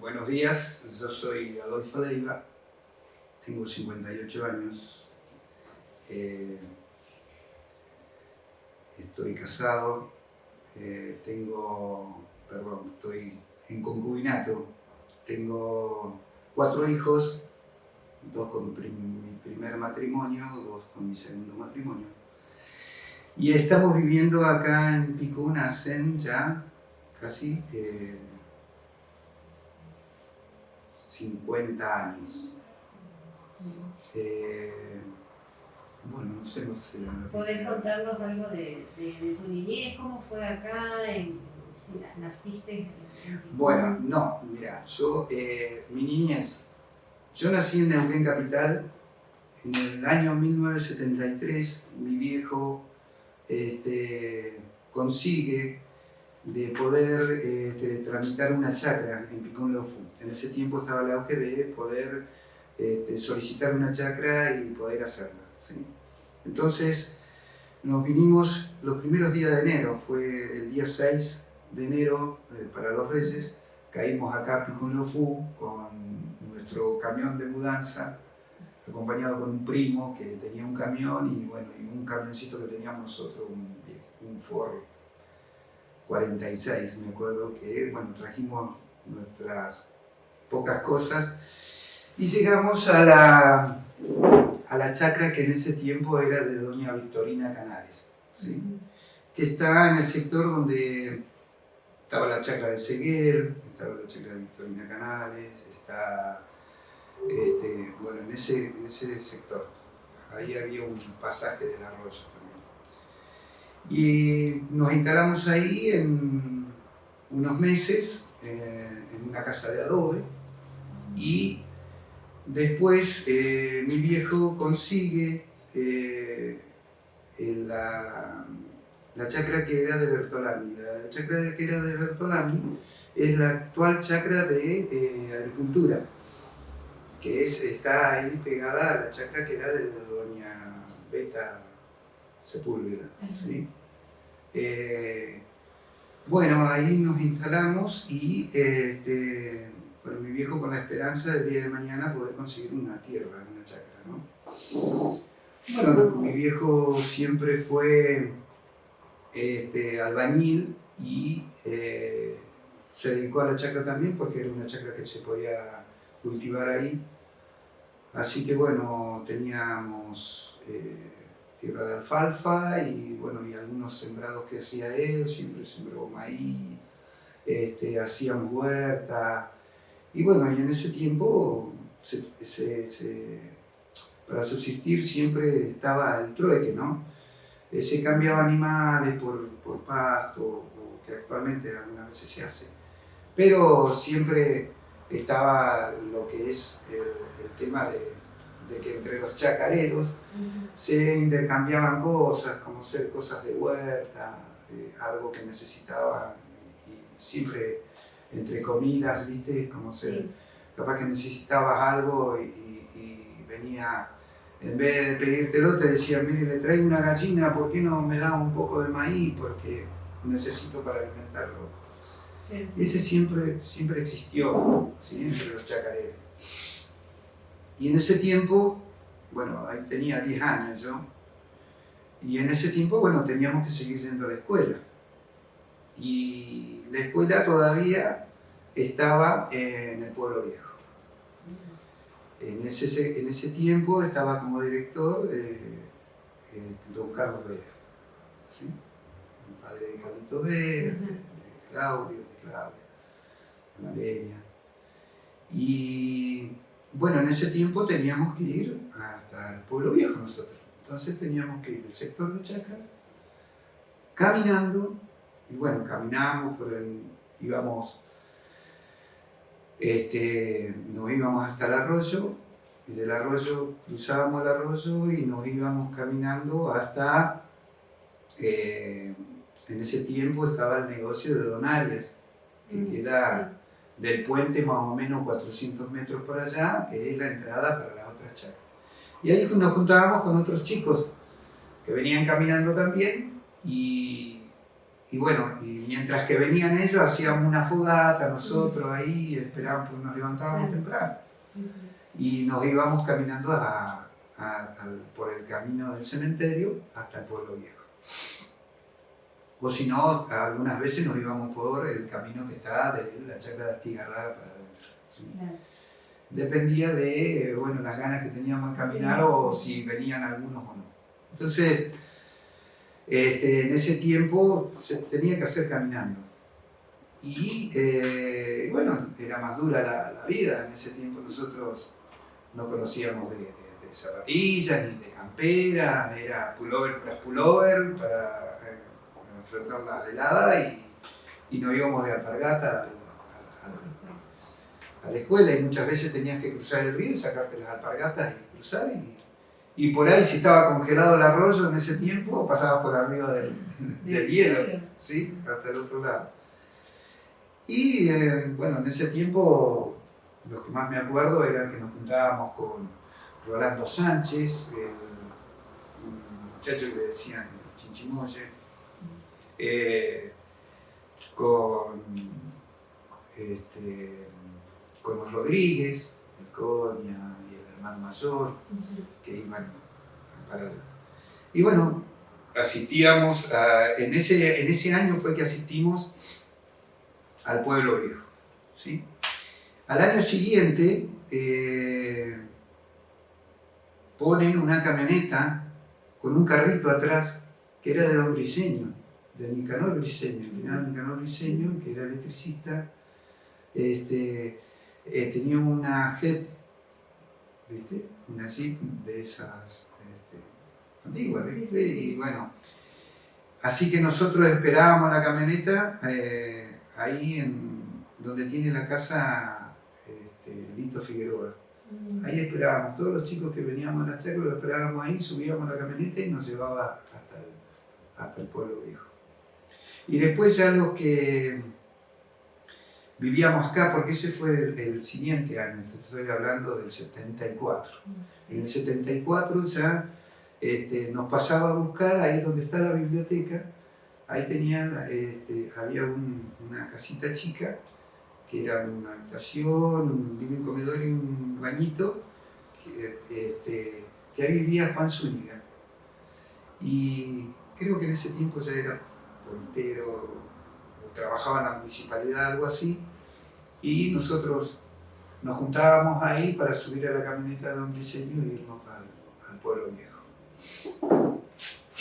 Buenos días, yo soy Adolfo Leiva, tengo 58 años, estoy casado, estoy en concubinato, tengo 4 hijos, 2 con mi primer matrimonio, 2 con mi segundo matrimonio. Y estamos viviendo acá en Picún hace ya casi 50 años. Bueno, no sé. ¿Podés contarnos algo de tu niñez? ¿Cómo fue acá? Si naciste en Picún. Bueno, no, mira, mi niñez, yo nací en Neuquén Capital. En el año 1973 mi viejo consigue de poder tramitar una chacra en Picún Leufú. En ese tiempo estaba el auge de poder solicitar una chacra y poder hacerla, ¿sí? Entonces nos vinimos los primeros días de enero, fue el día 6 de enero para los Reyes. Caímos acá a Picún Leufú con nuestro camión de mudanza, acompañado con un primo que tenía un camión y un camioncito que teníamos nosotros, un Ford 46, me acuerdo que trajimos nuestras pocas cosas y llegamos a la chacra que en ese tiempo era de doña Victorina Canales, ¿sí? Que está en el sector donde estaba la chacra de Seguel, estaba la chacra de Victorina Canales, está en ese sector. Ahí había un pasaje del arroyo también. Y nos instalamos ahí en unos meses, en una casa de adobe, y después mi viejo consigue la chacra que era de Bertolami. La chacra que era de Bertolami es la actual chacra de agricultura, que está ahí pegada a la chacra que era de doña Beta Sepúlveda, ¿sí? Ahí nos instalamos y mi viejo con la esperanza del día de mañana poder conseguir una tierra, una chacra, ¿no? Bueno, mi viejo siempre fue albañil y se dedicó a la chacra también porque era una chacra que se podía cultivar ahí. Así que teníamos tierra de alfalfa y algunos sembrados que hacía él, siempre sembró maíz, hacíamos huerta. Y en ese tiempo para subsistir siempre estaba el trueque, ¿no? Se cambiaba animales por pasto, o que actualmente algunas veces se hace. Pero siempre estaba lo que es el tema de que entre los chacareros se intercambiaban cosas, como ser cosas de huerta, algo que necesitaba, y siempre entre comidas, ¿viste? Como ser, capaz que necesitabas algo y venía, en vez de pedírtelo, te decía, mire, le traigo una gallina, ¿por qué no me da un poco de maíz? Porque necesito para alimentarlo. Ese siempre existió, ¿sí? Entre los chacareros. Y en ese tiempo, ahí tenía 10 años yo, y en ese tiempo, teníamos que seguir yendo a la escuela. Y la escuela todavía estaba en el Pueblo Viejo. En ese tiempo estaba como director don Carlos Vera, ¿sí? El padre de Carlito Vera, de Claudia, de Valeria. Y en ese tiempo teníamos que ir hasta el Pueblo Viejo nosotros. Entonces teníamos que ir del sector de chacras caminando, y caminamos, íbamos, nos íbamos hasta el arroyo, y del arroyo cruzábamos el arroyo y nos íbamos caminando hasta, en ese tiempo estaba el negocio de Don Arias, que queda del puente más o menos 400 metros por allá, que es la entrada para las otras chacras. Y ahí nos juntábamos con otros chicos que venían caminando también y y bueno, y mientras que venían ellos hacíamos una fogata nosotros ahí, esperábamos, porque nos levantábamos temprano. Y nos íbamos caminando por el camino del cementerio hasta el pueblo viejo. O si no, algunas veces nos íbamos por el camino que está de la chacra de Astigarraga para adentro. ¿Sí? Claro. Dependía de bueno, las ganas que teníamos de caminar o si venían algunos o no. Entonces, en ese tiempo se tenía que hacer caminando. Y bueno, era más dura la vida. En ese tiempo nosotros no conocíamos de zapatillas ni de campera, era pullover tras pullover para enfrentar la helada y nos íbamos de alpargata a la escuela y muchas veces tenías que cruzar el río, sacarte las alpargatas y cruzar y por ahí si estaba congelado el arroyo en ese tiempo pasabas por arriba del hielo, ¿sí? Hasta el otro lado. Y bueno, en ese tiempo lo que más me acuerdo era que nos juntábamos con Rolando Sánchez, un muchacho que le decían Chinchimoye, con los Rodríguez, el Coña y el hermano mayor, que iban para... Y bueno, asistíamos, en ese año fue que asistimos al pueblo viejo, ¿sí? Al año siguiente ponen una camioneta con un carrito atrás que era de don Briceño, de Nicanor Briceño, el finado Nicanor Briceño, que era electricista, tenía una Jeep, ¿viste? Una Jeep de esas antiguas, ¿viste? Y bueno, así que nosotros esperábamos la camioneta ahí donde tiene la casa Lito Figueroa. Ahí esperábamos, todos los chicos que veníamos a las chacras lo esperábamos ahí, subíamos a la camioneta y nos llevaba hasta el pueblo viejo. Y después ya los que vivíamos acá, porque ese fue el siguiente año, te estoy hablando del 74. En el 74 ya nos pasaba a buscar ahí donde está la biblioteca, ahí tenían, había una casita chica, que era una habitación, un living comedor y un bañito, que ahí vivía Juan Zúñiga. Y creo que en ese tiempo ya era portero, o trabajaba en la municipalidad, algo así, y nosotros nos juntábamos ahí para subir a la camioneta de don Briceño e irnos al pueblo viejo.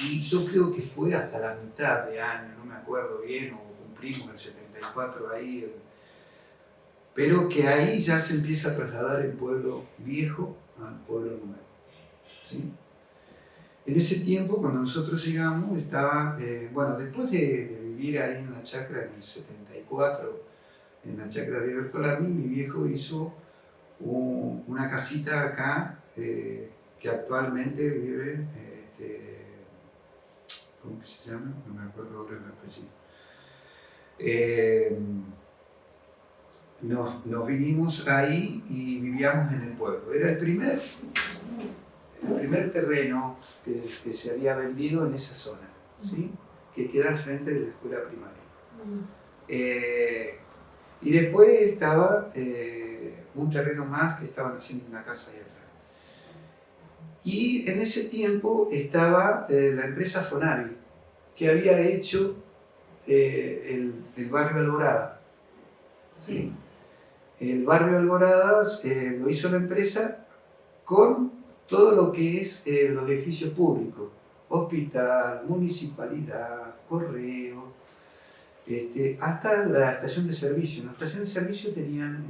Y yo creo que fue hasta la mitad de año, no me acuerdo bien, o cumplimos el 74 ahí, pero que ahí ya se empieza a trasladar el pueblo viejo al pueblo nuevo, ¿sí? En ese tiempo, cuando nosotros llegamos, estaba, bueno, después de vivir ahí en la chacra en el 74, en la chacra de Bertolami, mi viejo hizo una casita acá, que actualmente vive, ¿cómo que se llama? No me acuerdo ahora el apellido. Nos vinimos ahí y vivíamos en el pueblo. Era el primer terreno que se había vendido en esa zona, ¿sí? Que queda al frente de la escuela primaria. Y después estaba un terreno más que estaban haciendo una casa ahí atrás. Y en ese tiempo estaba la empresa Fonari, que había hecho el barrio Alborada, ¿sí? El barrio Alborada lo hizo la empresa con todo lo que es los edificios públicos, hospital, municipalidad, correo, hasta la estación de servicio. En la estación de servicio tenían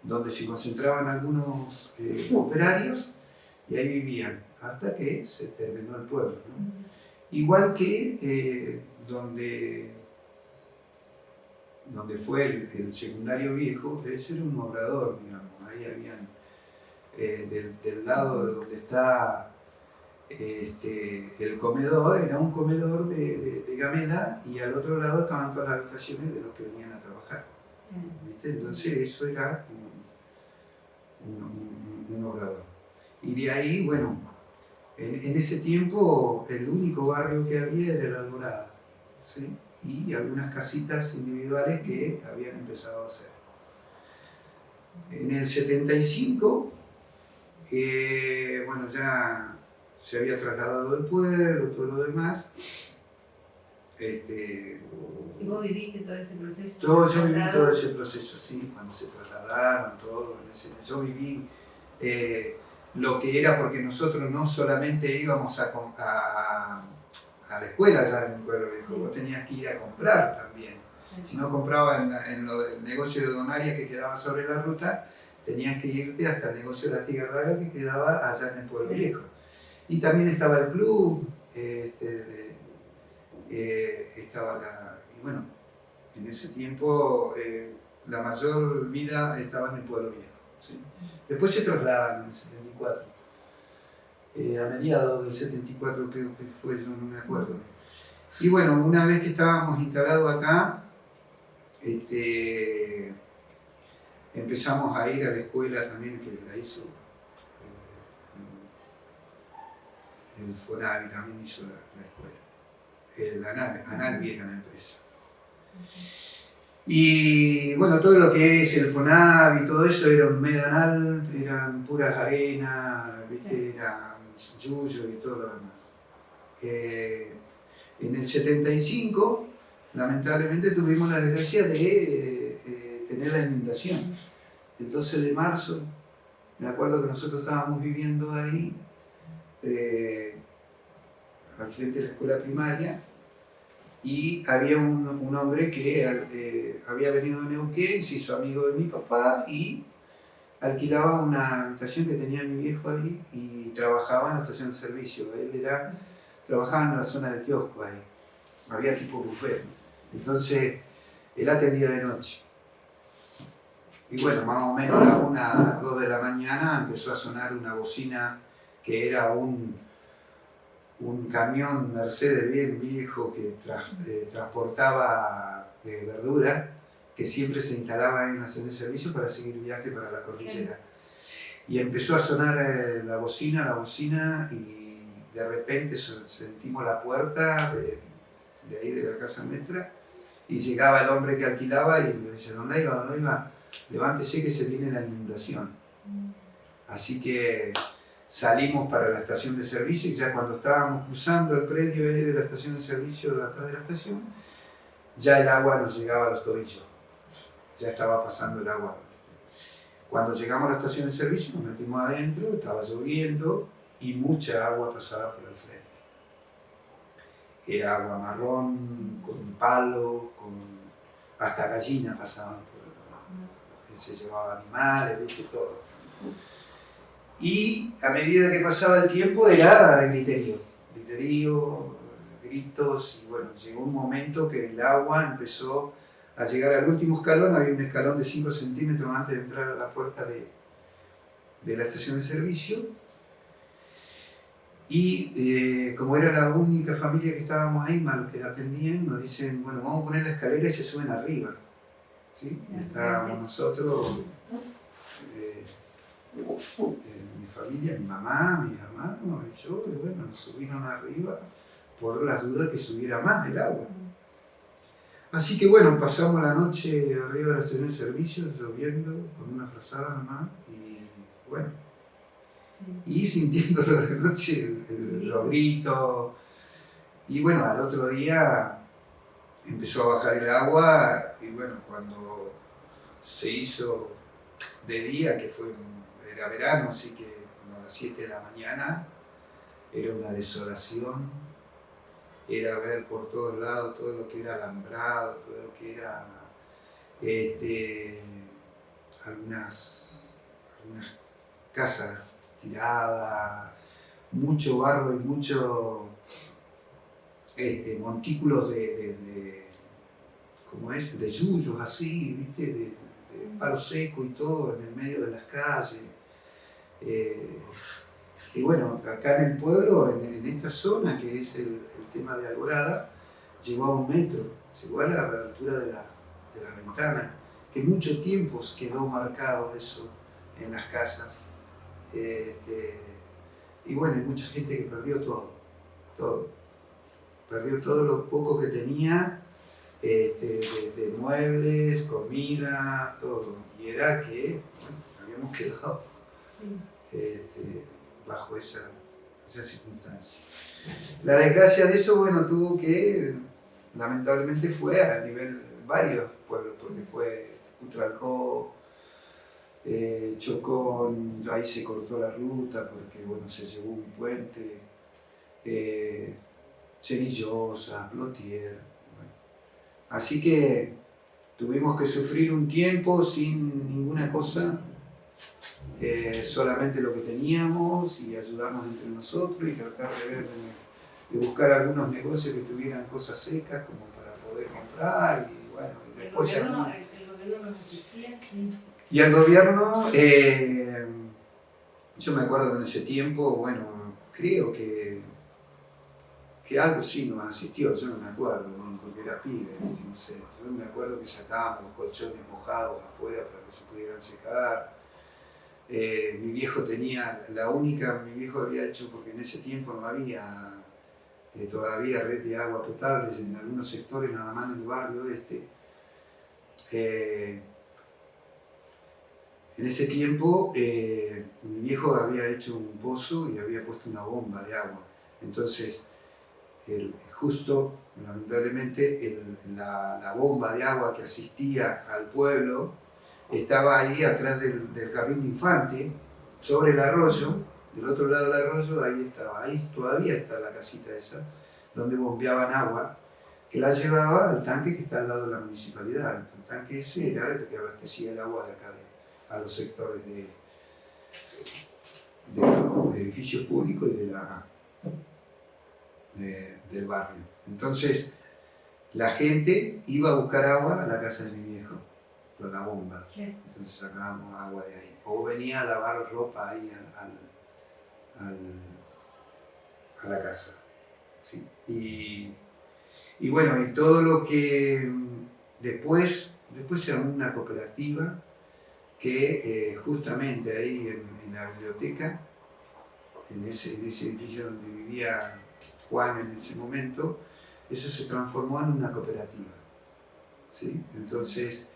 donde se concentraban algunos operarios y ahí vivían, hasta que se terminó el pueblo, ¿no? Igual que donde fue el secundario viejo, ese era un obrador, digamos. Ahí habían, del lado de donde está el comedor, era un comedor de gamela, y al otro lado estaban todas las habitaciones de los que venían a trabajar, ¿viste? Entonces eso era un obrador. Y de ahí, bueno, En ese tiempo el único barrio que había era la Alborada, ¿sí? Y algunas casitas individuales que habían empezado a hacer. En el 75, bueno, ya se había trasladado el pueblo, todo lo demás. ¿Y vos viviste todo ese proceso? Yo viví todo ese proceso, sí, cuando se trasladaron, todo. Yo viví lo que era, porque nosotros no solamente íbamos a la escuela allá en el pueblo viejo, vos tenías que ir a comprar también. Si no comprabas en el negocio de Donaria que quedaba sobre la ruta, tenías que irte hasta el negocio de la Tigarraga que quedaba allá en el pueblo viejo. Y también estaba el club, estaba y bueno, en ese tiempo la mayor vida estaba en el pueblo viejo, ¿sí? Después se trasladaron en el 74, a mediados del 74 creo que fue, yo no me acuerdo. Y bueno, una vez que estábamos instalados acá, empezamos a ir a la escuela también, que la hizo el Fonavi, también hizo la escuela. Analvi era la empresa. Y bueno, todo lo que es el Fonavi, todo eso era un medanal, eran puras arenas, ¿viste? Era yuyo y todo lo demás. En el 75, lamentablemente tuvimos la desgracia de tener la inundación. El 12 de marzo, me acuerdo que nosotros estábamos viviendo ahí, al frente de la escuela primaria, y había un hombre que había venido de Neuquén, se hizo amigo de mi papá y alquilaba una habitación que tenía mi viejo ahí y trabajaba en la estación de servicio. Él trabajaba en la zona de kiosco ahí, había tipo buffet. Entonces él atendía de noche. Y bueno, más o menos a las 1, 2 de la mañana empezó a sonar una bocina que era un camión Mercedes bien viejo que transportaba verdura, que siempre se instalaba en la estación de servicio para seguir viaje para la cordillera. Y empezó a sonar la bocina, y de repente sentimos la puerta de ahí de la casa nuestra, y llegaba el hombre que alquilaba y me dice, ¿dónde iba? Levántese que se viene la inundación. Así que salimos para la estación de servicio y ya cuando estábamos cruzando el predio de la estación de servicio de atrás de la estación, ya el agua nos llegaba a los tobillos. Ya estaba pasando el agua. Cuando llegamos a la estación de servicio nos metimos adentro, estaba lloviendo y mucha agua pasaba por el frente. Era agua marrón, con palo, hasta gallinas pasaban por se llevaba animales, ¿viste? Todo. Y a medida que pasaba el tiempo era griterío, gritos, y bueno, llegó un momento que el agua empezó a llegar al último escalón, había un escalón de 5 centímetros antes de entrar a la puerta de la estación de servicio, y como era la única familia que estábamos ahí, más los que atendían, nos dicen, bueno, vamos a poner la escalera y se suben arriba. ¿Sí? Y estábamos nosotros, mi familia, mi mamá, mis hermanos y yo, y bueno, nos subieron arriba por las dudas que subiera más el agua. Así que bueno, pasamos la noche arriba de la estación de servicio, lloviendo, con una frazada nomás, y bueno, y sintiendo toda la noche los gritos. Y bueno, al otro día empezó a bajar el agua, y bueno, cuando se hizo de día, que era verano, así que como a las 7 de la mañana, era una desolación, era ver por todos lados todo lo que era alambrado, todo lo que era algunas casas tiradas, mucho barro y mucho montículos ¿cómo es? De yuyos así, ¿viste? De palo seco y todo en el medio de las calles. Y bueno, acá en el pueblo, en esta zona que es el tema de Alborada, llegó a 1 metro, llegó a la altura de la ventana, que mucho tiempo quedó marcado eso en las casas. Y bueno, hay mucha gente que perdió todo, todo. Perdió todo lo poco que tenía, desde muebles, comida, todo. Y era que, bueno, habíamos quedado bajo esa circunstancia. La desgracia de eso, bueno, tuvo que, lamentablemente fue a nivel varios pueblos, porque fue Utralcó, Chocón, ahí se cortó la ruta porque, bueno, se llevó un puente, Cenillosa, Plotier, bueno. Así que tuvimos que sufrir un tiempo sin ninguna cosa, solamente lo que teníamos y ayudarnos entre nosotros y tratar de ver, de buscar algunos negocios que tuvieran cosas secas como para poder comprar y bueno, y después el gobierno nos asistía, sí. Y al gobierno, yo me acuerdo que en ese tiempo, bueno, creo que algo sí nos asistió, yo no me acuerdo, ¿no? Porque era pibe, no sé. Yo me acuerdo que sacábamos los colchones mojados afuera para que se pudieran secar. Mi viejo tenía, mi viejo había hecho, porque en ese tiempo no había todavía red de agua potable, en algunos sectores nada más en el barrio este. En ese tiempo mi viejo había hecho un pozo y había puesto una bomba de agua. Entonces, justo, lamentablemente, la bomba de agua que asistía al pueblo estaba ahí atrás del jardín de infante, sobre el arroyo, del otro lado del arroyo, ahí estaba, ahí todavía está la casita esa, donde bombeaban agua, que la llevaba al tanque que está al lado de la municipalidad. El tanque ese era el que abastecía el agua de acá, a los sectores de los edificios públicos y del barrio. Entonces, la gente iba a buscar agua a la casa de mi viejo, con la bomba. Entonces sacábamos agua de ahí. O venía a lavar ropa ahí a la casa. ¿Sí? Y bueno, y todo lo que después se armó una cooperativa que justamente ahí en la biblioteca, en ese edificio donde vivía Juan en ese momento, eso se transformó en una cooperativa. ¿Sí? Entonces,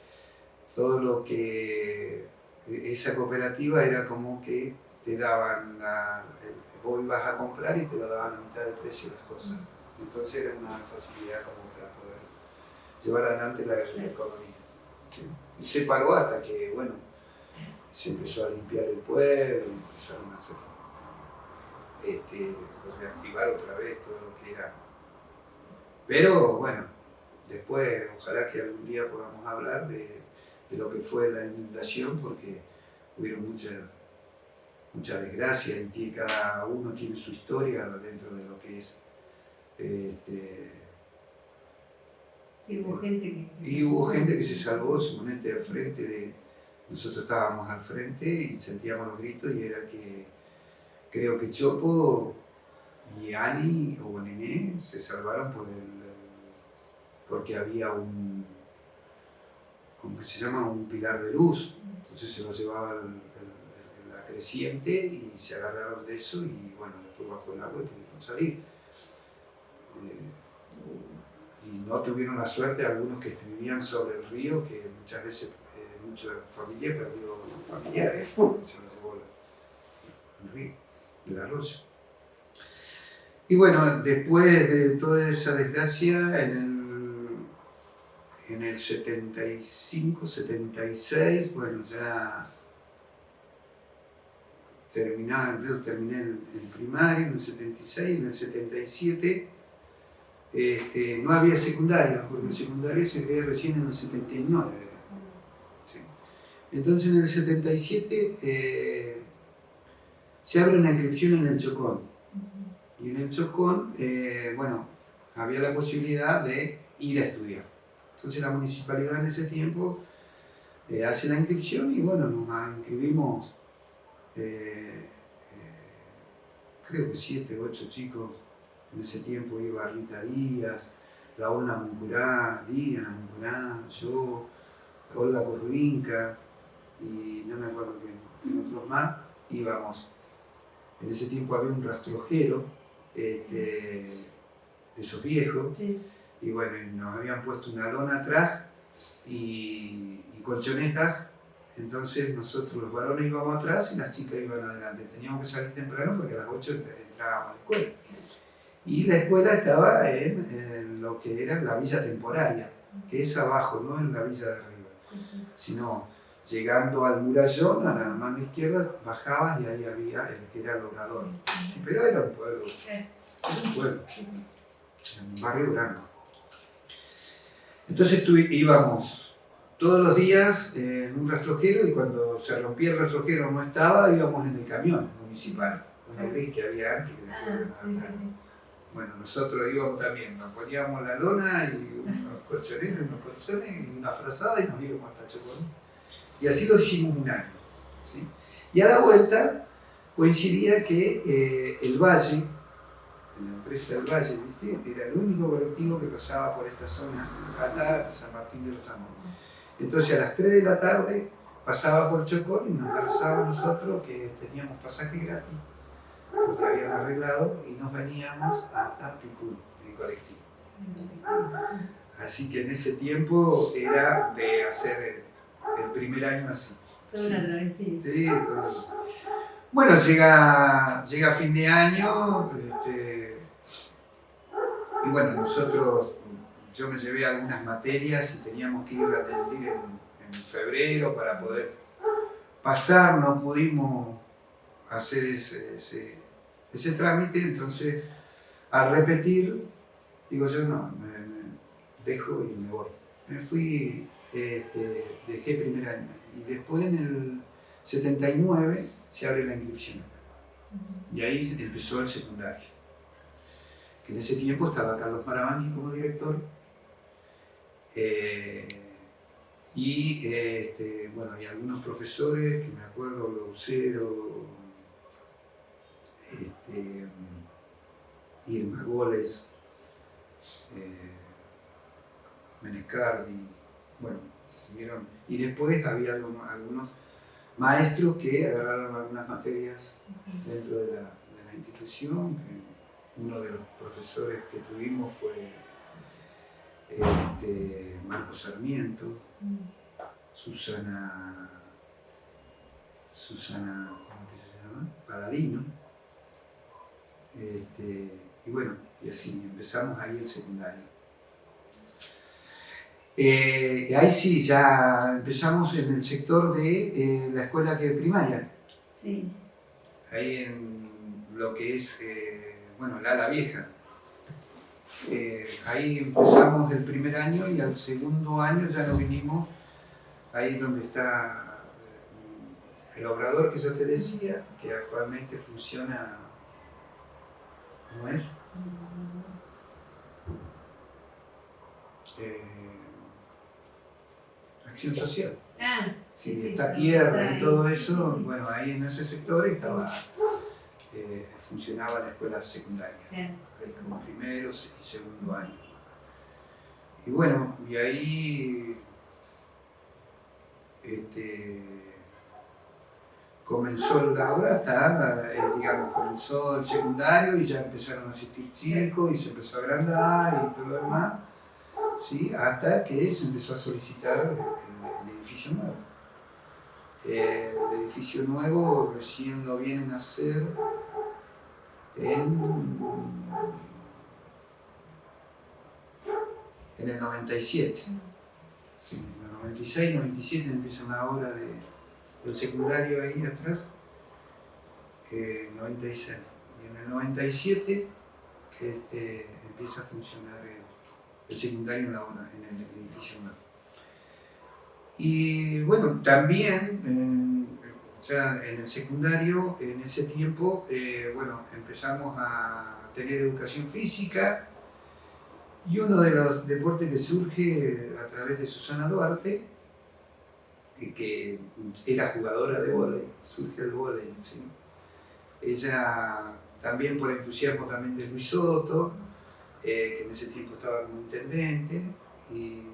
todo lo que esa cooperativa era como que te daban, vos ibas a comprar y te lo daban a mitad de precio las cosas. Entonces era una facilidad como para poder llevar adelante la economía. ¿Sí? Y se paró hasta que, bueno, se empezó a limpiar el pueblo, empezaron a hacer, reactivar otra vez todo lo que era. Pero bueno, después ojalá que algún día podamos hablar de lo que fue la inundación, porque hubieron mucha desgracia y cada uno tiene su historia dentro de lo que es. Sí, hubo gente hubo gente que se salvó, suponete al frente nosotros estábamos al frente y sentíamos los gritos y era que creo que Chopo y Ani o Nené se salvaron porque había ¿cómo que se llama? Un pilar de luz. Entonces se lo llevaba la creciente y se agarraron de eso y bueno, después bajó el agua y pudieron salir. Y no tuvieron la suerte algunos que vivían sobre el río, que muchas veces mucha familia perdió familiares, se lo llevó el río, el arroyo. Y bueno, después de toda esa desgracia, en el 75, 76, bueno, ya yo terminé el primario en el 76, en el 77 no había secundaria, porque el secundario se creó recién en el 79. ¿Sí? Entonces en el 77 se abre una inscripción en el Chocón. Y en el Chocón, bueno, había la posibilidad de ir a estudiar. Entonces la municipalidad en ese tiempo hace la inscripción y bueno, nos inscribimos, creo que 7 u 8 chicos. En ese tiempo iba Rita Díaz, Raúl Namuncurá, Lidia Namuncurá, yo, Olga Corruinca y no me acuerdo quién otros más, íbamos En ese tiempo había un rastrojero de esos viejos, Sí. y bueno, nos habían puesto una lona atrás y colchonetas. Entonces nosotros los varones íbamos atrás y las chicas iban adelante. Teníamos que salir temprano porque a las 8 entrábamos a la escuela. Y la escuela estaba en lo que era la villa temporaria, que es abajo, no en la villa de arriba, sino llegando al murallón, a la mano izquierda, bajabas y ahí había el que era el obrador. Pero era un pueblo, un barrio grande. Entonces íbamos todos los días en un rastrojero, y cuando se rompía el rastrojero no estaba, íbamos en el camión municipal, uno gris que había antes, que después levantaron. Bueno, nosotros íbamos también, nos poníamos la lona y unos colchones y una frazada y nos íbamos hasta Chocón. Y así lo hicimos un año, ¿sí? Y a la vuelta coincidía que el Valle, la empresa del Valle, ¿viste?, era el único colectivo que pasaba por esta zona hasta San Martín de los Andes. Entonces a las 3 de la tarde pasaba por Chocón y nos calzaba a nosotros, que teníamos pasaje gratis, porque habían arreglado, y nos veníamos hasta Picún en colectivo. Así que en ese tiempo era de hacer el primer año así. Toda una travesía. Sí, todo. Bueno, llega fin de año, y bueno, yo me llevé algunas materias y teníamos que ir a rendir en febrero para poder pasar, no pudimos hacer ese trámite. Entonces al repetir, digo yo, no, me dejo y me voy. Me fui, dejé primer año, y después en el 79 se abre la inscripción acá. Y ahí empezó el secundario, que en ese tiempo estaba Carlos Maravangui como director, y bueno, y algunos profesores que me acuerdo, Laucero, Irma Goles, Menescardi, bueno, vieron. Y después había algunos maestros que agarraron algunas materias dentro de la institución. Uno de los profesores que tuvimos fue Marco Sarmiento, Susana, ¿cómo que se llama? Paladino. Y bueno, y así empezamos ahí el secundario. Ahí sí, ya empezamos en el sector de la escuela primaria. Sí. Ahí en lo que es, bueno, la ala vieja. Ahí empezamos el primer año, y al segundo año ya nos vinimos ahí donde está el obrador que yo te decía, que actualmente funciona, ¿cómo es? Acción social. Sí, está tierra y todo eso. Bueno, ahí en ese sector funcionaba la escuela secundaria, ahí como primero y segundo año. Y bueno, y ahí comenzó la obra hasta, digamos, comenzó el secundario y ya empezaron a asistir chicos y se empezó a agrandar y todo lo demás, ¿sí? Hasta que se empezó a solicitar el edificio nuevo. El edificio nuevo recién lo vienen a hacer en el 97. Sí, en el 96, 97 empieza una obra del secundario ahí atrás, 96. Y en el 97 empieza a funcionar el secundario en el edificio nuevo. Y bueno, también ya en el secundario, en ese tiempo, bueno, empezamos a tener educación física, y uno de los deportes que surge a través de Susana Duarte, que era jugadora de vóley, surge el vóley, ¿sí? Ella también por entusiasmo también de Luis Soto, que en ese tiempo estaba como intendente, y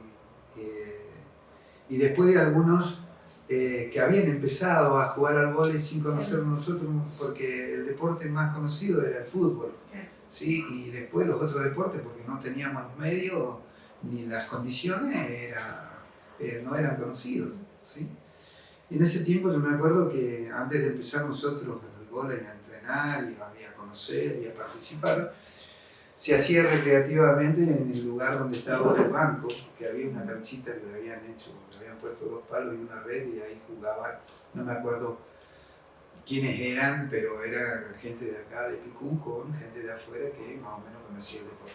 después de algunos que habían empezado a jugar al vóley sin conocerlo nosotros, porque el deporte más conocido era el fútbol, ¿sí? Y después los otros deportes, porque no teníamos los medios ni las condiciones, no eran conocidos, ¿sí? Y en ese tiempo yo me acuerdo que antes de empezar nosotros el vóley a entrenar y a conocer y a participar, se hacía recreativamente en el lugar donde estaba ahora el banco, que había una canchita que le habían hecho, le habían puesto 2 palos y una red y ahí jugaban, no me acuerdo quiénes eran, pero era gente de acá, de Picún, con gente de afuera que más o menos conocía el deporte.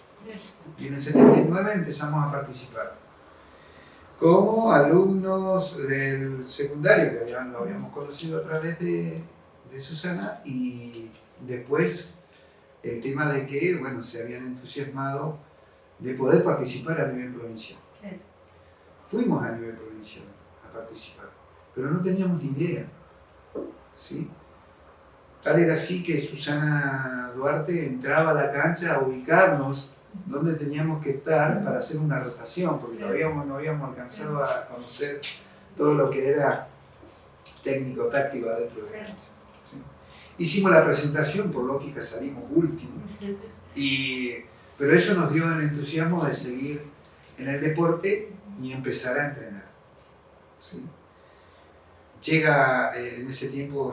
Y en el 79 empezamos a participar como alumnos del secundario, que lo habíamos conocido a través de Susana, y después el tema de que, bueno, se habían entusiasmado de poder participar a nivel provincial. Fuimos a nivel provincial a participar, pero no teníamos ni idea, ¿sí? Tal era así que Susana Duarte entraba a la cancha a ubicarnos dónde teníamos que estar para hacer una rotación, porque no habíamos alcanzado a conocer todo lo que era técnico-táctico adentro de la cancha, ¿sí? Hicimos la presentación, por lógica salimos últimos, pero eso nos dio el entusiasmo de seguir en el deporte y empezar a entrenar, ¿sí? En ese tiempo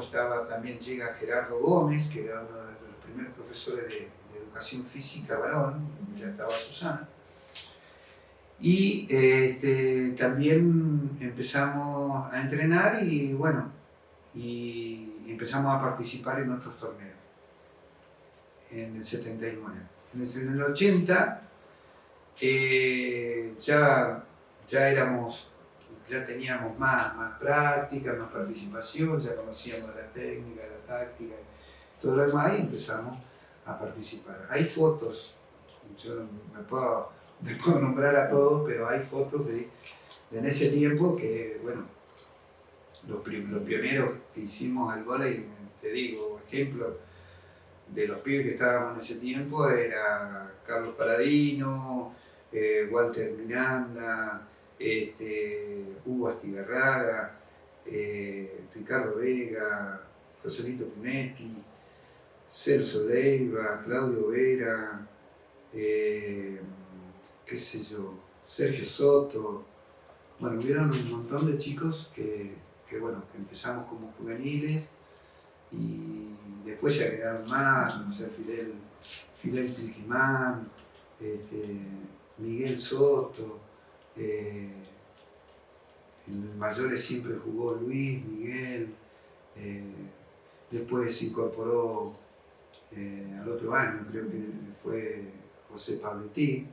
también llega Gerardo Gómez, que era uno de los primeros profesores de educación física varón, ya estaba Susana, y también empezamos a entrenar y bueno, y empezamos a participar en otros torneos, en el 79. En el 80 ya teníamos más práctica, más participación, ya conocíamos la técnica, la táctica, todo lo demás, y empezamos a participar. Hay fotos, yo no me puedo nombrar a todos, pero hay fotos de en ese tiempo que, bueno, los pioneros que hicimos al vóley, te digo, ejemplo de los pibes que estábamos en ese tiempo, era Carlos Paladino, Walter Miranda, Hugo Astigarraga, Ricardo Vega, Joselito Punetti, Celso Leiva, Claudio Vera, qué sé yo, Sergio Soto. Bueno, hubieron un montón de chicos que empezamos como juveniles y después se agregaron más, no sé, Fidel Tilquimán, Miguel Soto, en mayores siempre jugó Luis, Miguel, después se incorporó al otro año, creo que fue José Pabletí,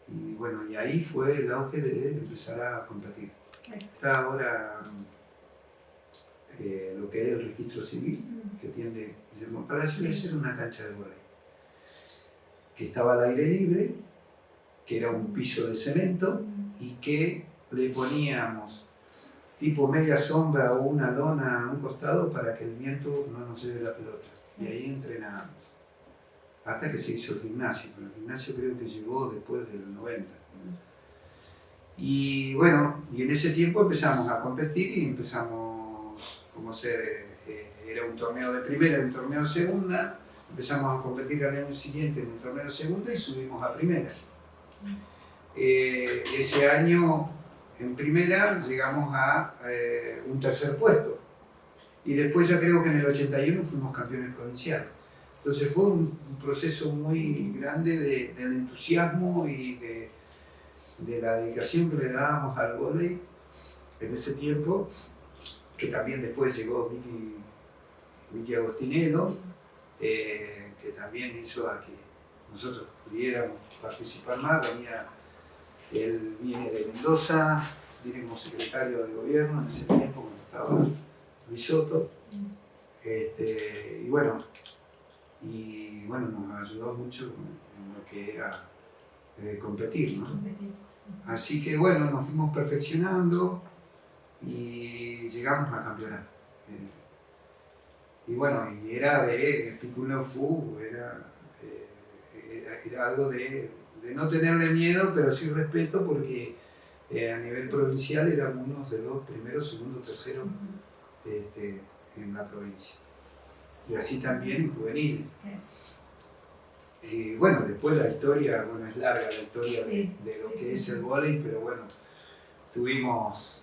y bueno, y ahí fue el auge de empezar a competir. Está ahora lo que es el registro civil, que tiene Guillermo Palacio, esa era una cancha de vóley, que estaba al aire libre, que era un piso de cemento y que le poníamos tipo media sombra o una lona a un costado para que el viento no nos lleve la pelota. Y ahí entrenábamos. Hasta que se hizo el gimnasio, pero el gimnasio creo que llegó después del 90. Y bueno, y en ese tiempo empezamos a competir y empezamos como era un torneo de primera, un torneo de segunda, empezamos a competir al año siguiente en el torneo de segunda y subimos a primera. Ese año en primera llegamos a un tercer puesto y después ya creo que en el 81 fuimos campeones provinciales. Entonces fue un proceso muy grande del entusiasmo y de la dedicación que le dábamos al vóley en ese tiempo, que también después llegó Miki Agostinero, que también hizo a que nosotros pudiéramos participar más. Él viene de Mendoza, viene como secretario de gobierno en ese tiempo cuando estaba Risotto, y bueno, nos ayudó mucho en lo que era competir, ¿no? Así que bueno, nos fuimos perfeccionando y llegamos a campeonar. Y bueno, y era de Picún Fu, era algo de no tenerle miedo, pero sí respeto, porque A nivel provincial éramos uno de los primeros, segundos, terceros en la provincia. Y así también en juveniles. Bueno, después la historia, bueno, es larga la historia de lo que es el vóley, pero bueno, tuvimos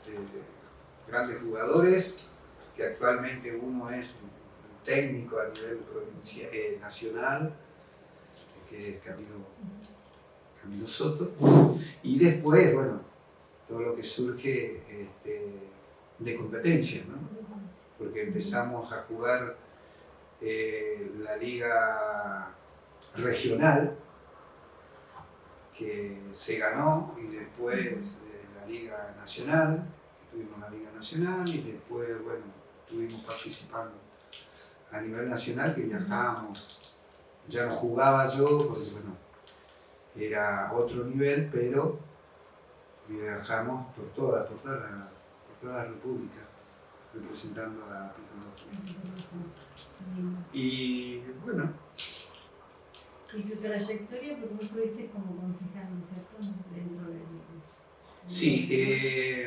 grandes jugadores, que actualmente uno es técnico a nivel nacional, que es Camilo Soto, y después, bueno, todo lo que surge de competencias, ¿no? Porque empezamos a jugar la liga regional, que se ganó, y después la liga nacional, tuvimos la liga nacional, y después, bueno, estuvimos participando a nivel nacional, que viajábamos, ya no jugaba yo, porque bueno, era otro nivel, pero viajamos por toda la República, representando a Pico. Y bueno. ¿Y tu trayectoria? Porque vos estuviste como concejal, ¿no es cierto? Dentro del... Sí,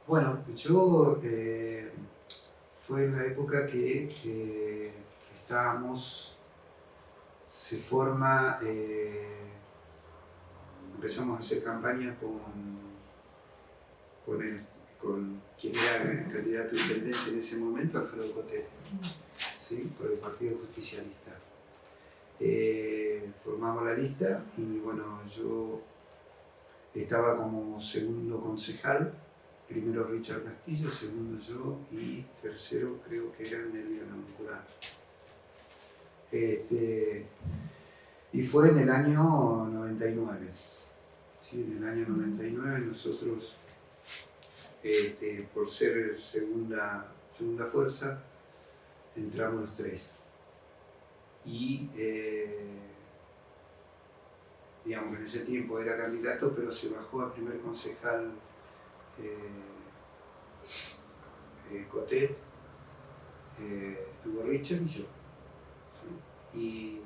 bueno, yo fue en la época que estábamos, se forma, empezamos a hacer campaña con quien era el candidato a intendente en ese momento, Alfredo Cotet, ¿sí? Por el Partido Justicialista. Formamos la lista y bueno, yo estaba como segundo concejal, primero Richard Castillo, segundo yo y tercero creo que era Nelly Anamucurá. Y fue en el año 99. ¿Sí? En el año 99 nosotros, por ser segunda fuerza, entramos los tres. Y digamos que en ese tiempo era candidato, pero se bajó a primer concejal Cotet, estuvo Richard y yo. ¿Sí? Y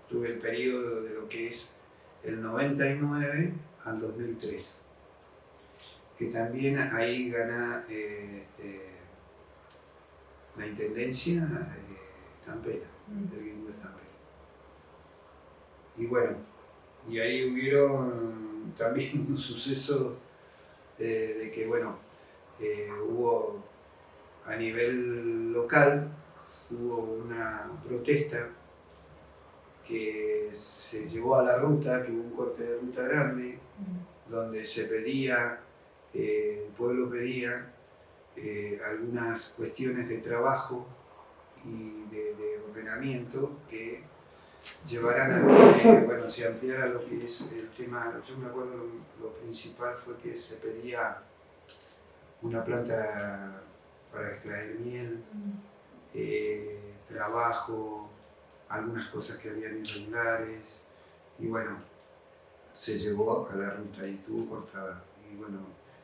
tuve el periodo de lo que es el 99 al 2003, que también ahí gana la intendencia Estampera, del gringo Estampera. Y bueno, y ahí hubieron también unos sucesos de que, bueno, hubo a nivel local, hubo una protesta que se llevó a la ruta, que hubo un corte de ruta grande, donde se pedía, el pueblo pedía algunas cuestiones de trabajo y de ordenamiento que llevaran a que, bueno, se ampliara lo que es el tema. Yo me acuerdo lo principal fue que se pedía una planta para extraer miel, trabajo, algunas cosas que habían irregulares, y bueno, se llevó a la ruta y estuvo cortada. Y bueno,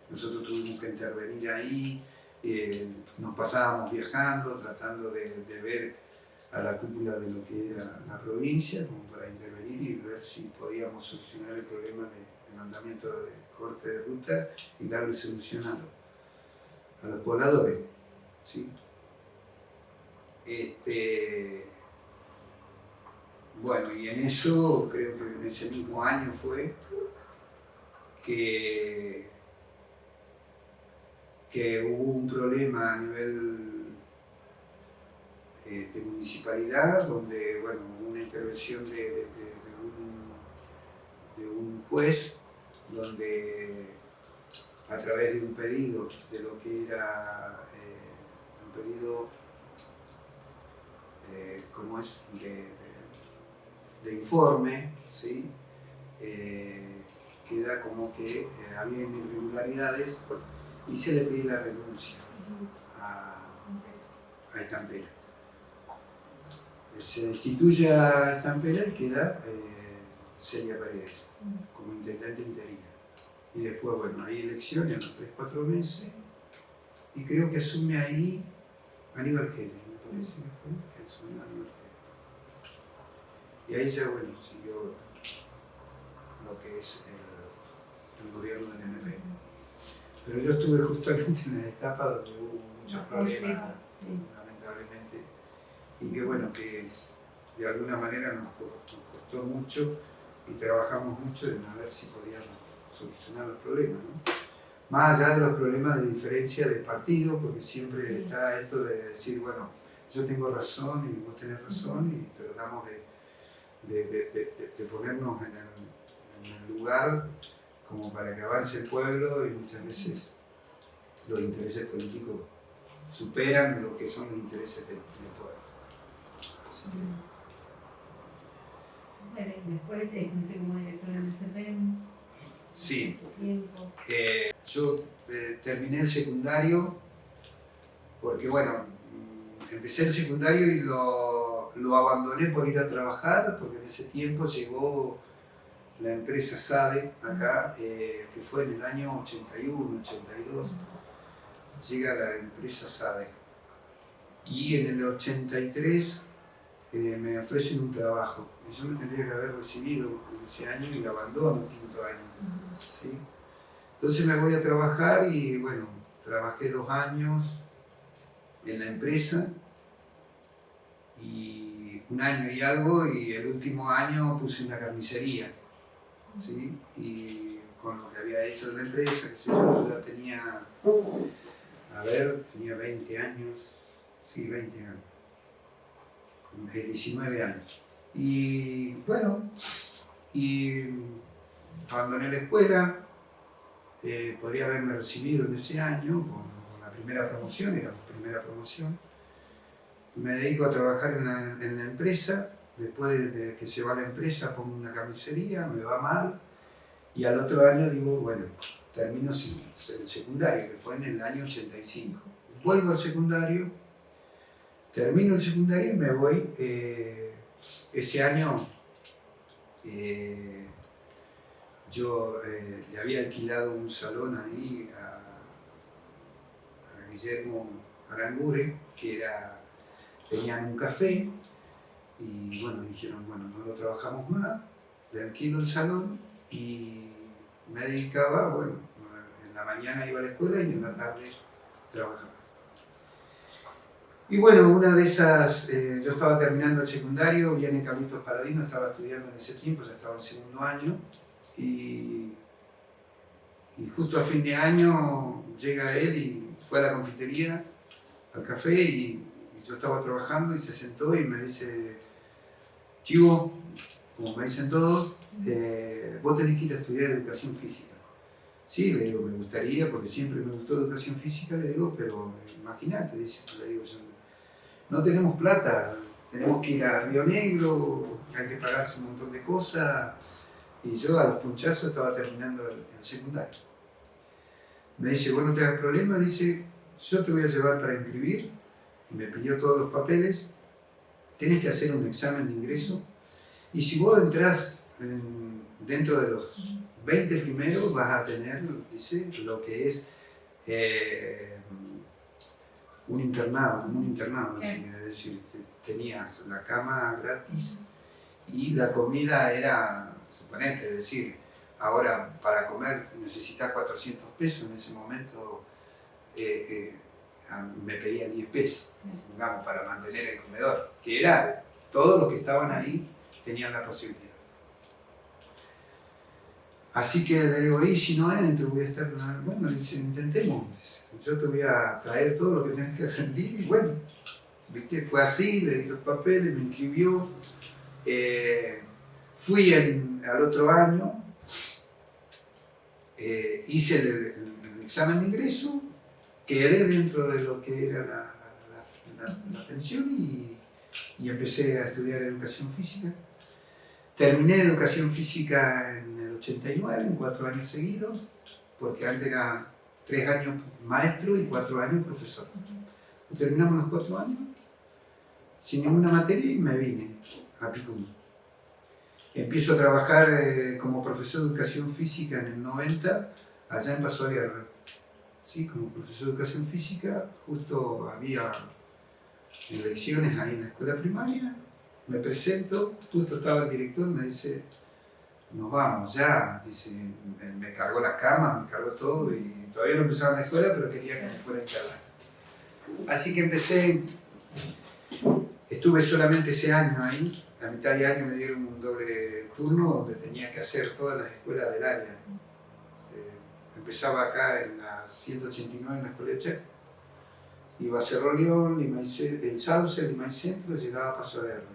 nosotros tuvimos que intervenir ahí, nos pasábamos viajando, tratando de ver a la cúpula de lo que era la provincia, como para intervenir y ver si podíamos solucionar el problema de mandamiento de corte de ruta y darle solución a los pobladores. ¿Sí? Bueno, y en eso, creo que en ese mismo año fue que hubo un problema a nivel municipalidad, donde, bueno, hubo una intervención de un juez, donde a través de un pedido, de lo que era un pedido, ¿cómo es?, de informe, ¿sí? Queda como que había irregularidades y se le pide la renuncia a Estampera. Se destituye a Estampera y queda Celia Paredes como intendente interina. Y después, bueno, hay elecciones a los 3-4 meses y creo que asume ahí Aníbal Gede, me parece que fue, que asumió Aníbal Gede. Y ahí ya, bueno, siguió lo que es el gobierno del MP. Pero yo estuve justamente en la etapa donde hubo muchos Más problemas, complejo, sí. lamentablemente, y que bueno, que de alguna manera nos costó mucho y trabajamos mucho en a ver si podíamos solucionar los problemas, ¿no? Más allá de los problemas de diferencia de partido, porque siempre Sí. está esto de decir, bueno, yo tengo razón y vos tenés razón, y tratamos de ponernos en el lugar como para que avance el pueblo, y muchas veces los intereses políticos superan lo que son los intereses del pueblo. Así que, Bueno, y después estuviste como director en el CEPEN. sí, Tiempo. yo terminé el secundario porque, bueno, empecé el secundario y lo abandoné por ir a trabajar, porque en ese tiempo llegó la empresa SADE acá, que fue en el año 81, 82, llega la empresa SADE. Y en el 83 me ofrecen un trabajo. Y yo me tendría que haber recibido en ese año y abandono el quinto año. ¿Sí? Entonces me voy a trabajar y bueno, trabajé 2 años en la empresa, y 1 año y algo, y el último año puse una carnicería, ¿sí? Y con lo que había hecho en la empresa, qué sé yo ya tenía, tenía 20 años, sí, 20 años, 19 años. Y bueno, y abandoné la escuela, podría haberme recibido en ese año con la primera promoción, era mi primera promoción. Me dedico a trabajar en la empresa. Después de que se va la empresa, pongo una carnicería, me va mal, y al otro año digo, bueno, termino el secundario, que fue en el año 85. Vuelvo al secundario, termino el secundario y me voy. Ese año yo le había alquilado un salón ahí a Guillermo Arangure, tenían un café, y bueno, dijeron, bueno, no lo trabajamos más, le alquilo el salón, y me dedicaba, bueno, en la mañana iba a la escuela y en la tarde trabajaba. Y bueno, una de esas, yo estaba terminando el secundario, viene Carlitos Paladino, estaba estudiando en ese tiempo, ya estaba en segundo año, y justo a fin de año llega él y fue a la confitería, al café, y yo estaba trabajando y se sentó y me dice, Chivo, como me dicen todos, vos tenés que ir a estudiar educación física. Sí, le digo, me gustaría, porque siempre me gustó educación física, le digo, pero imagínate, le digo, no tenemos plata, tenemos que ir a Río Negro, hay que pagarse un montón de cosas, y yo a los punchazos estaba terminando el secundario. Me dice, vos no te hagas problema, dice, yo te voy a llevar para inscribir, me pidió todos los papeles, tenés que hacer un examen de ingreso, y si vos entrás dentro de los 20 primeros, vas a tener, dice, lo que es un internado, como un internado, así, es decir, tenías la cama gratis y la comida era, suponete, es decir, ahora para comer necesitas 400 pesos, en ese momento me pedían 10 pesos, digamos, para mantener el comedor, que era, todos los que estaban ahí tenían la posibilidad. Así que le digo, y si no entro, voy a estar, bueno, dice, intentemos, yo te voy a traer todo lo que tenés que rendir, y bueno, ¿viste? Fue así, le di los papeles, me inscribió, fui al otro año, hice el examen de ingreso, quedé dentro de lo que era la pensión, y empecé a estudiar educación física. Terminé educación física en el 89, en 4 años seguidos, porque antes era 3 años maestro y 4 años profesor. Terminamos los 4 años sin ninguna materia y me vine a Picum. Empiezo a trabajar como profesor de educación física en el 90, allá en Paso a Guerra. Sí, como profesor de educación física, justo había elecciones ahí en la escuela primaria. Me presento, justo estaba el director, me dice, nos vamos ya, dice, me cargó la cama, me cargó todo, y todavía no empezaba en la escuela, pero quería que me fuera a instalar. Así que empecé, estuve solamente ese año ahí, a mitad de año me dieron un doble turno donde tenía que hacer todas las escuelas del área. Empezaba acá en la 189 en la escuela de Checa, iba a Cerro León, el Sauce, Lima y Centro, y llegaba a Paso Alegre.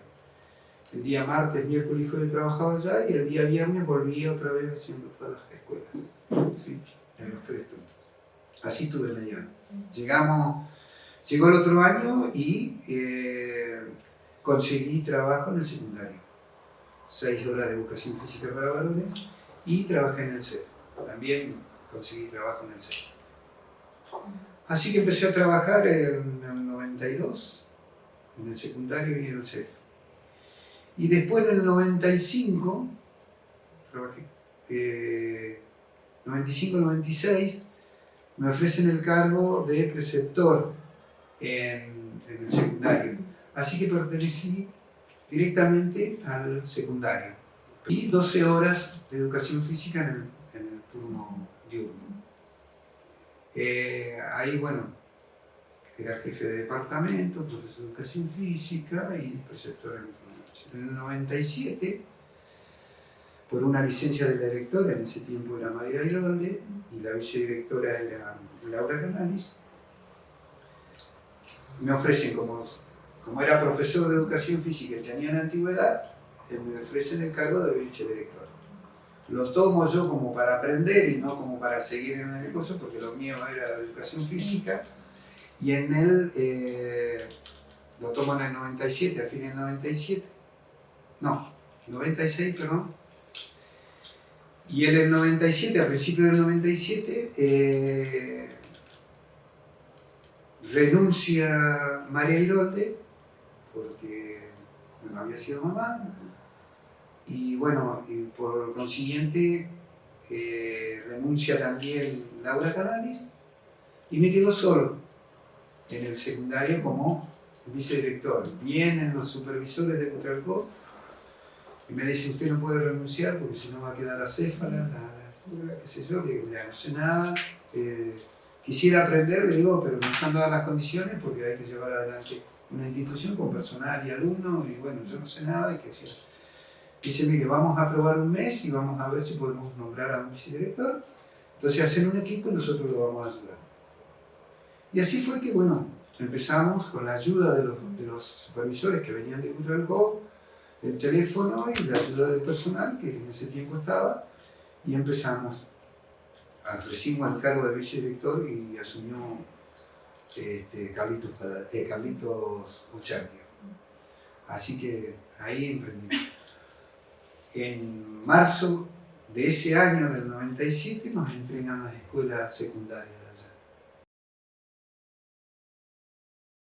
El día martes, miércoles y jueves trabajaba allá y el día viernes volvía otra vez haciendo todas las escuelas, ¿sí? En los 3 turnos. Así tuve medio año. Llegó el otro año y conseguí trabajo en el secundario. 6 horas de educación física para varones y trabajé en el CEP. También conseguí trabajo en el CEP. Así que empecé a trabajar en el 92, en el secundario y en el CEP. Y después en el 95, trabajé, 95-96, me ofrecen el cargo de preceptor en el secundario. Así que pertenecí directamente al secundario. Y 12 horas de educación física en el turno diurno. Ahí, bueno, era jefe de departamento, profesor de educación física y preceptor en el turno de noche. En el 97, por una licencia de la directora, en ese tiempo era Mayra Irolde, y la vicedirectora era Laura Canalis, me ofrecen, como era profesor de educación física y tenía la antigüedad, me ofrecen el cargo de vicedirector. Lo tomo yo como para aprender y no como para seguir en el curso, porque lo mío era educación física, y en él lo tomo en el 97, a fines del 97, no, 96, perdón, y en el 97, a principios del 97, renuncia María Irolde, porque no había sido mamá, y bueno, y por consiguiente renuncia también Laura Canalis, y me quedo solo en el secundario como vicedirector. Vienen los supervisores de Cutralcó y me dicen: usted no puede renunciar porque si no va a quedar acéfala, la qué sé yo. Le digo: mira, no sé nada, quisiera aprender, le digo, pero no están dadas las condiciones porque hay que llevar adelante una institución con personal y alumnos, y bueno, yo no sé nada. Y que dice: mire, vamos a probar un mes y vamos a ver si podemos nombrar a un vicedirector. Entonces hacen un equipo y nosotros lo vamos a ayudar. Y así fue que, bueno, empezamos con la ayuda de los supervisores que venían de Cutralcó, el teléfono y la ayuda del personal que en ese tiempo estaba, y empezamos. Ofrecimos el cargo de vicedirector y asumió Carlitos Ocharnio. Así que ahí emprendimos. En marzo de ese año, del 97, nos entregan las escuelas secundarias de allá.